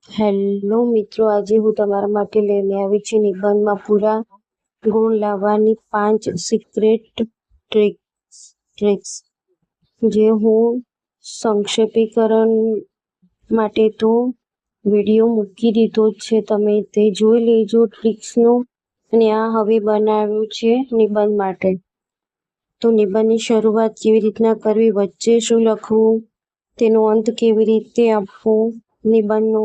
Hello મિત્રો, આજે હું તમારા માટે લઈને આવી છું નિબંધમાં પૂરા ગુણ લાવવાની 5 સિક્રેટ ટ્રિક્સ, જે હું સંક્ષેપીકરણ માટે તો વિડીયો મૂકી દીધો છે, તમે તે જોઈ લેજો ટ્રિક્સનો. અને આ હવે બનાવ્યું છે નિબંધ માટે. તો નિબંધની શરૂઆત કેવી રીતના કરવી, વચ્ચે શું લખવું, તેનો અંત કેવી રીતે આપવો નિબંધનો,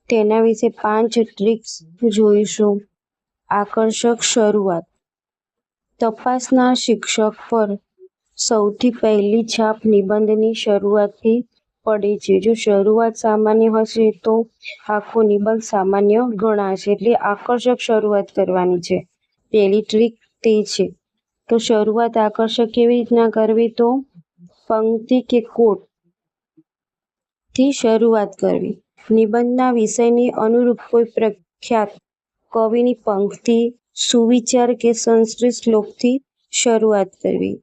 તેના વિશે 5 ટ્રિક્સ જોઈશું. આકર્ષક શરૂઆત. તપાસનાર શિક્ષક પર સૌથી પહેલી છાપ નિબંધની શરૂઆતથી પડે છે. જો શરૂઆત સામાન્ય હશે તો આખો નિબંધ સામાન્ય ગણાશે. એટલે આકર્ષક શરૂઆત કરવાની છે. પહેલી ટ્રીક તે છે. તો શરૂઆત આકર્ષક કેવી રીતના કરવી, તો પંક્તિ કે કોટ થી શરૂઆત કરવી. નિબંધના વિષયની અનુરૂપ કોઈ પ્રખ્યાત કવિની પંક્તિ, સુવિચાર કે સંસ્કૃત શ્લોકથી શરૂઆત કરવી.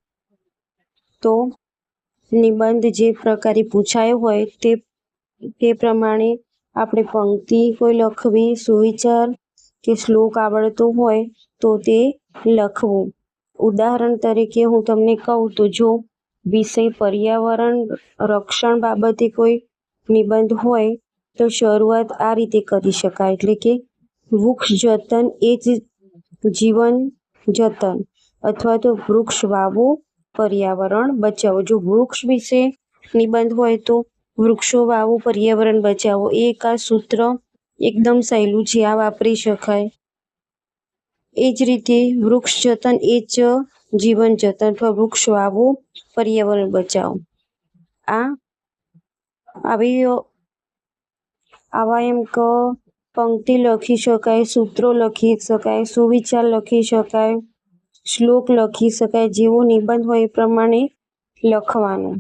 તો નિબંધ જે પ્રકારે પૂછાયો હોય તે પ્રમાણે આપણે પંક્તિ કોઈ લખવી, સુવિચાર કે શ્લોક આવડતો હોય તો તે લખવું. ઉદાહરણ તરીકે હું તમને કહું તો, જો વિષય પર્યાવરણ રક્ષણ બાબતે કોઈ નિબંધ હોય તો શરૂઆત આ રીતે કરી શકાય, એટલે કે વૃક્ષ જતન એ જ જીવન જતન, અથવા તો વૃક્ષ વાવો પર્યાવરણ બચાવો. જો વૃક્ષ વિશે નિબંધ હોય તો વૃક્ષો વાવો પર્યાવરણ બચાવો. એક આ સૂત્ર એકદમ સહેલું છે, આ વાપરી શકાય. એ જ રીતે વૃક્ષ જતન એ જ જીવન જતન, અથવા વૃક્ષ વાવો પર્યાવરણ બચાવો. આવા એમ પંક્તિ લખી શકાય, સૂત્રો લખી શકાય, સુવિચાર લખી શકાય, શ્લોક લખી શકાય. જેવો નિબંધ હોય એ પ્રમાણે લખવાનું.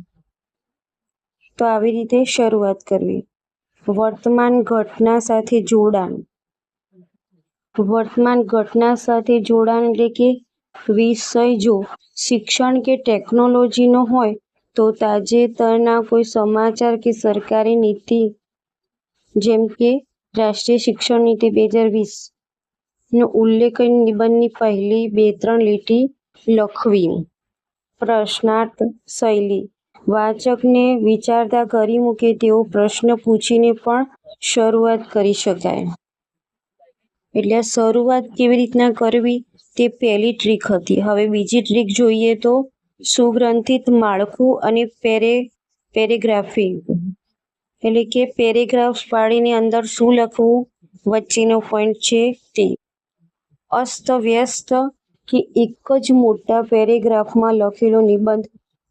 તો આવી રીતે શરૂઆત કરવી. વર્તમાન ઘટના સાથે જોડાણ. વર્તમાન ઘટના સાથે જોડાણ એટલે કે વિષય જો શિક્ષણ કે ટેકનોલોજીનો હોય તો તાજેતરના કોઈ સમાચાર કે સરકારી નીતિ, જેમ કે રાષ્ટ્રીય શિક્ષણ નીતિ 2020 નો ઉલ્લેખ કરીને નિબંધની પહેલી 2-3 લીટી લખવી. પ્રશ્નાર્થ શૈલી. વાચકને વિચારતા કરી મૂકે તેવો પ્રશ્ન પૂછીને પણ શરૂઆત કરી શકાય. એટલે શરૂઆત કેવી રીતના કરવી તે પહેલી ટ્રીક હતી. હવે બીજી ટ્રીક જોઈએ તો સુગ્રંથિત માળખું અને પેરેગ્રાફિંગ, એટલે કે પેરેગ્રાફ્સ પાડીને અંદર શું લખવું, વચ્ચેનો પોઈન્ટ છે તે. અસ્તવ્યસ્ત કે એક જ મોટા પેરેગ્રાફમાં લખેલો નિબંધ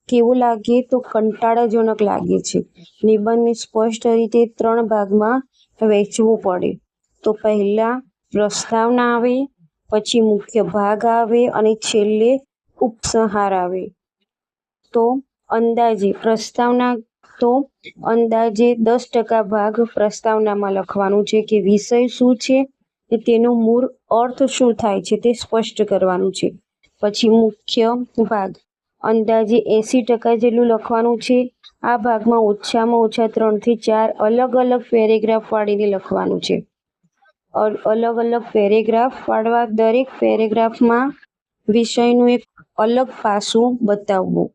કેવો લાગે, તો કંટાળાજનક લાગે છે. નિબંધને સ્પષ્ટ રીતે 3 ભાગમાં વહેંચવું પડે. તો પહેલા પ્રસ્તાવના આવે, પછી મુખ્ય ભાગ આવે અને છેલ્લે ઉપસંહાર આવે. તો અંદાજે 10% ભાગ પ્રસ્તાવનામાં લખવાનું છે, કે વિષય શું છે, તેનો મૂળ અર્થ શું થાય છે તે સ્પષ્ટ કરવાનું છે. પછી મુખ્ય ભાગ અંદાજે 80% જેટલું લખવાનું છે. આ ભાગમાં ઓછામાં ઓછા 3 થી 4 અલગ અલગ પેરેગ્રાફ પાડીને લખવાનું છે. અલગ અલગ પેરેગ્રાફ પાડવા, દરેક પેરેગ્રાફમાં વિષયનું એક અલગ પાસું બતાવવું.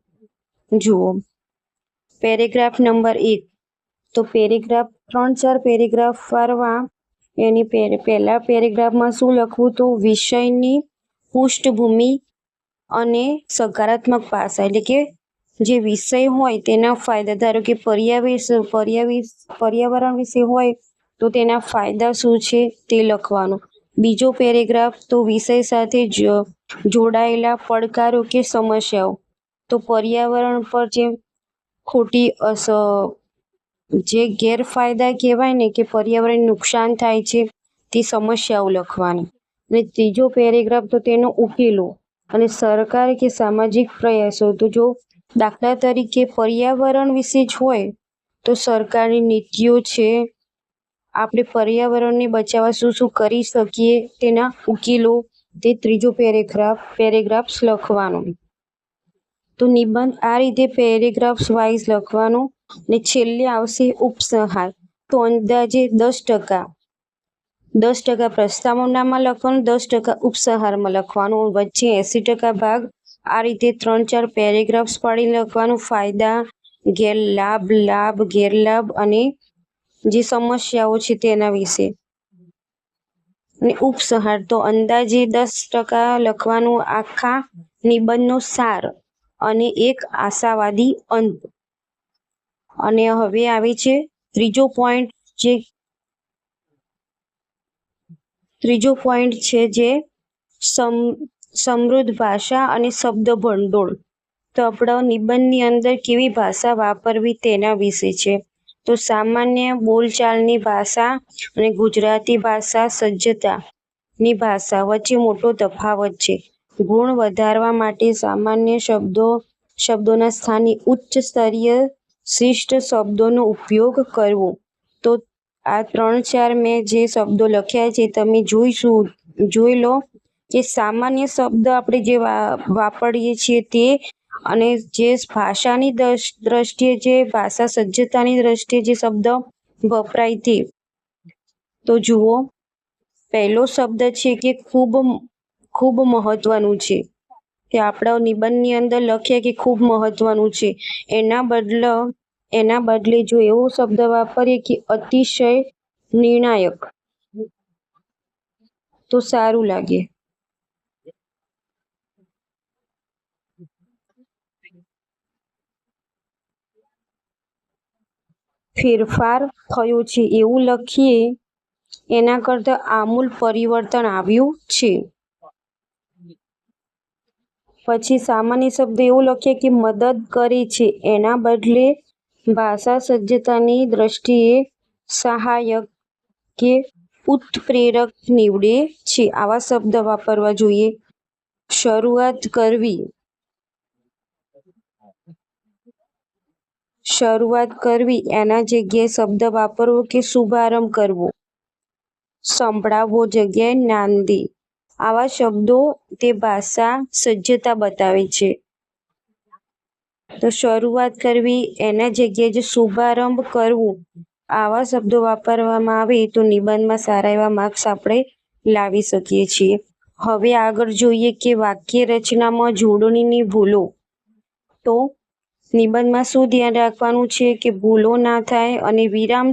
જુઓ, પેરેગ્રાફ નંબર 1. તો પેરેગ્રાફ 3-4 પેરેગ્રાફ પાડવા. એની પહેલા પેરેગ્રાફમાં શું લખવું, તો વિષયની પૃષ્ઠભૂમિ અને સકારાત્મક પાસા, એટલે કે જે વિષય હોય તેના ફાયદા. ધારો કે પર્યાવરણ વિશે હોય તો તેના ફાયદા શું છે તે લખવાનું. બીજો પેરેગ્રાફ તો વિષય સાથે જોડાયેલા પડકારો કે સમસ્યાઓ. તો પર્યાવરણ પર જે ખોટી જે ગેરફાયદા કહેવાય ને, કે પર્યાવરણ નુકસાન થાય છે તે સમસ્યાઓ લખવાની. અને ત્રીજો પેરેગ્રાફ તો તેનો ઉકેલો અને સરકાર કે સામાજિક પ્રયાસો. તો જો દાખલા તરીકે પર્યાવરણ વિશે જ હોય તો સરકારની નીતિઓ છે, આપણે પર્યાવરણને બચાવવા શું શું કરી શકીએ તેના ઉકેલો, તે ત્રીજો પેરેગ્રાફ લખવાનો. તો નિબંધ આ રીતે પેરેગ્રાફ્સ વાઇઝ લખવાનો ને છેલ્લે આવશે ઉપસંહાર. તો અંદાજે 10% પ્રસ્તાવનામાં લખવાનું, 10% ઉપસંહારમાં લખવાનું, વચ્ચે 80% ભાગ આ રીતે 3-4 પેરેગ્રાફ્સ પાડી લખવાનું. ફાયદા, ગેરલાભ, લાભ, ગેરલાભ અને જે સમસ્યાઓ છે તેના વિશે. અને ઉપસંહાર તો અંદાજે 10% લખવાનું, આખા નિબંધનો સાર અને એક આશાવાદી અંત. અને હવે આવે છે ત્રીજો પોઈન્ટ છે જે સમૃદ્ધ ભાષા અને શબ્દ ભંડોળ. તો આપણા નિબંધની અંદર કેવી ભાષા વાપરવી તેના વિશે છે. તો સામાન્ય બોલચાલની ભાષા અને ગુજરાતી ભાષા સજ્જતાની ભાષા વચ્ચે મોટો તફાવત છે. ગુણ વધારવા માટે સામાન્ય શબ્દોના સ્થાને ઉચ્ચ સ્તરીય શિષ્ટ શબ્દોનો ઉપયોગ કરવો. તો આ 3-4 મેં જે શબ્દો લખ્યા છે તમે જોઈ લો કે સામાન્ય શબ્દ આપણે જે વાપરીએ છીએ તે, અને જે ભાષાની દ્રષ્ટિએ જે ભાષા સજ્જતાની દ્રષ્ટિએ જે શબ્દ વપરાય તે. તો જુઓ, પહેલો શબ્દ છે કે ખૂબ મહત્વનું છે. કે આપણા નિબંધની અંદર લખીએ કે ખૂબ મહત્વનું છે, એના બદલે જો એવો શબ્દ વાપરીએ કે અતિશય નિર્ણાયક તો સારું લાગે. ફેરફાર થયો છે એવું લખીએ, એના કરતાં આમૂલ પરિવર્તન આવ્યું છે. પછી સામાન્ય શબ્દ એવું લખીએ કે મદદ કરે છે, એના બદલે ભાષા સજ્જતાની દ્રષ્ટિએ સહાયક કે ઉત્પ્રેરક નીવડે છે. આવા શબ્દ વાપરવા જોઈએ. શરૂઆત કરવી એના જગ્યાએ શબ્દ વાપરવો કે શુભારંભ કરવો. સંભળાવવો જગ્યાએ નાંદી. આવા શબ્દો તે ભાષા સજ્જતા બતાવે છે. તો શરૂઆત કરવી એના જગ્યાએ જે શુભારંભ કરવું, આવા શબ્દો વાપરવામાં આવે તો નિબંધમાં સારા એવા માર્ક્સ આપણે લાવી શકીએ છીએ. હવે આગળ જોઈએ કે વાક્ય રચનામાં જોડણીની ભૂલો. તો નિબંધમાં શું ધ્યાન રાખવાનું છે કે ભૂલો ના થાય, અને વિરામ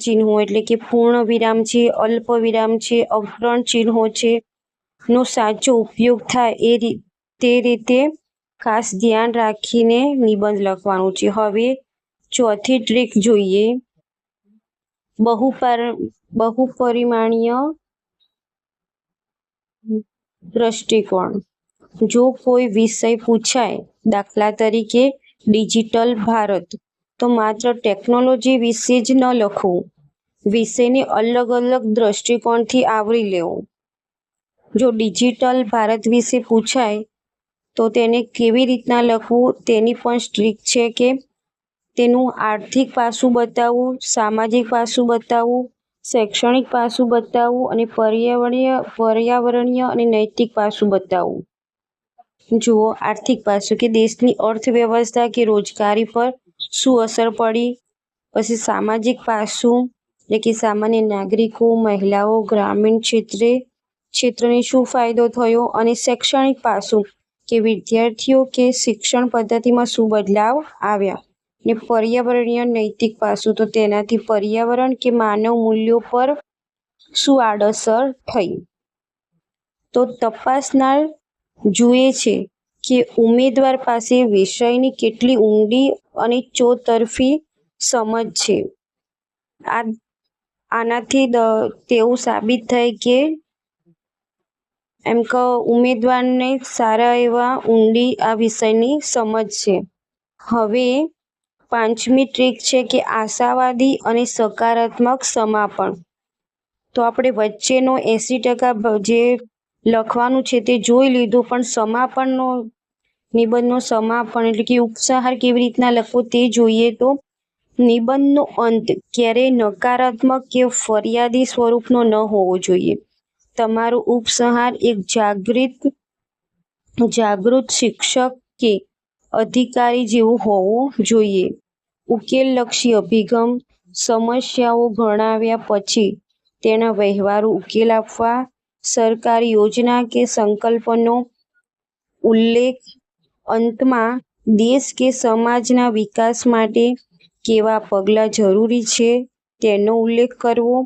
ચિહ્નો એટલે કે પૂર્ણ વિરામ છે, અલ્પ વિરામ છે, અવતરણ ચિહ્નો છે નો સાચો ઉપયોગ થાય તે રીતે ખાસ ધ્યાન રાખીને નિબંધ લખવાનું છે. હવે ચોથી ટ્રીક જોઈએ, બહુપરિમાણીય દ્રષ્ટિકોણ. જો કોઈ વિષય પૂછાય, દાખલા તરીકે ડિજિટલ ભારત, તો માત્ર ટેકનોલોજી વિશે જ ન લખવું, વિષયને અલગ અલગ દ્રષ્ટિકોણથી આવરી લેવો. જો ડિજિટલ ભારત વિશે પૂછાય તો તેને કેવી રીતના લખવું તેની પણ ટ્રીક છે કે તેનું આર્થિક પાસું બતાવવું, સામાજિક પાસું બતાવવું, શૈક્ષણિક પાસું બતાવવું અને પર્યાવરણીય અને નૈતિક પાસું બતાવવું. જુઓ, આર્થિક પાસું કે દેશની અર્થવ્યવસ્થા કે રોજગારી પર શું અસર પડી. પછી સામાજિક પાસું એટલે કે સામાન્ય નાગરિકો, મહિલાઓ, ગ્રામીણ ક્ષેત્રને શું ફાયદો થયો. અને શૈક્ષણિક પાસું કે વિદ્યાર્થીઓ કે શિક્ષણ પદ્ધતિમાં શું બદલાવ આવ્યા. ને પર્યાવરણીય નૈતિક પાસું, તો તેનાથી પર્યાવરણ કે માનવ મૂલ્યો પર શું આડઅસર થઈ. તો તપાસનાર જુએ છે કે ઉમેદવાર પાસે વિષયની કેટલી ઊંડી અને ચોતરફી સમજ છે. આનાથી તેવું સાબિત થાય કે ઉમેદવારને સારા એવા ઊંડી આ વિષયની સમજ છે. હવે 5મી ટ્રીક છે કે આશાવાદી અને સકારાત્મક સમાપન. તો આપણે વચ્ચેનો 80% જે લખવાનું છે તે જોઈ લીધું, પણ નિબંધનો સમાપન એટલે કે ઉપસંહાર કેવી રીતના લખવો તે જોઈએ. તો નિબંધનો અંત ક્યારેય નકારાત્મક કે ફરિયાદી સ્વરૂપનો ન હોવો જોઈએ. તમારો ઉપસંહાર એક જાગૃત જાગૃત શિક્ષક કે અધિકારી જેવું હોવું જોઈએ. ઉકેલલક્ષી અભિગમ: સમસ્યાઓ ગણાવ્યા પછી તેના વ્યવહારુ ઉકેલ આપવા. સરકારી યોજના કે સંકલ્પનો ઉલ્લેખ. અંતમાં, દેશ કે સમાજના વિકાસ માટે કેવા પગલાં જરૂરી છે તેનો ઉલ્લેખ કરવો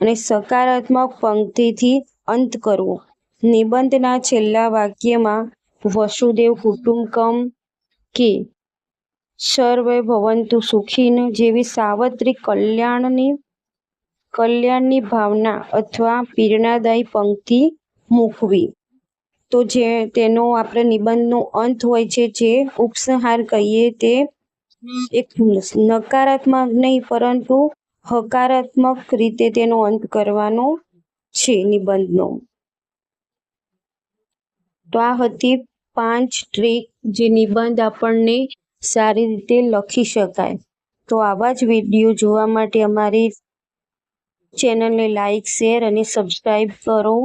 અને સકારાત્મક પંક્તિથી અંત કરવો. નિબંધના છેલ્લા વાક્યમાં વસુધૈવ કુટુંબકમ કે સર્વે ભવંતુ સુખીન જેવી સાર્વત્રિક કલ્યાણની ભાવના અથવા પ્રેરણાદાયી પંક્તિ મૂકવી. તો તેનો આપણે નિબંધનો અંત હોય છે, જે ઉપસંહાર કહીએ, તે એક નકારાત્મક નહીં પરંતુ હકારાત્મક રીતે તેનો અંત કરવાનો છે નિબંધનો. તો આ હતી 5 ટ્રીક જે નિબંધ આપણને સારી રીતે લખી શકાય. તો આવા જ વિડીયો જોવા માટે અમારી ચેનલને લાઈક, શેર અને સબસ્ક્રાઈબ કરો.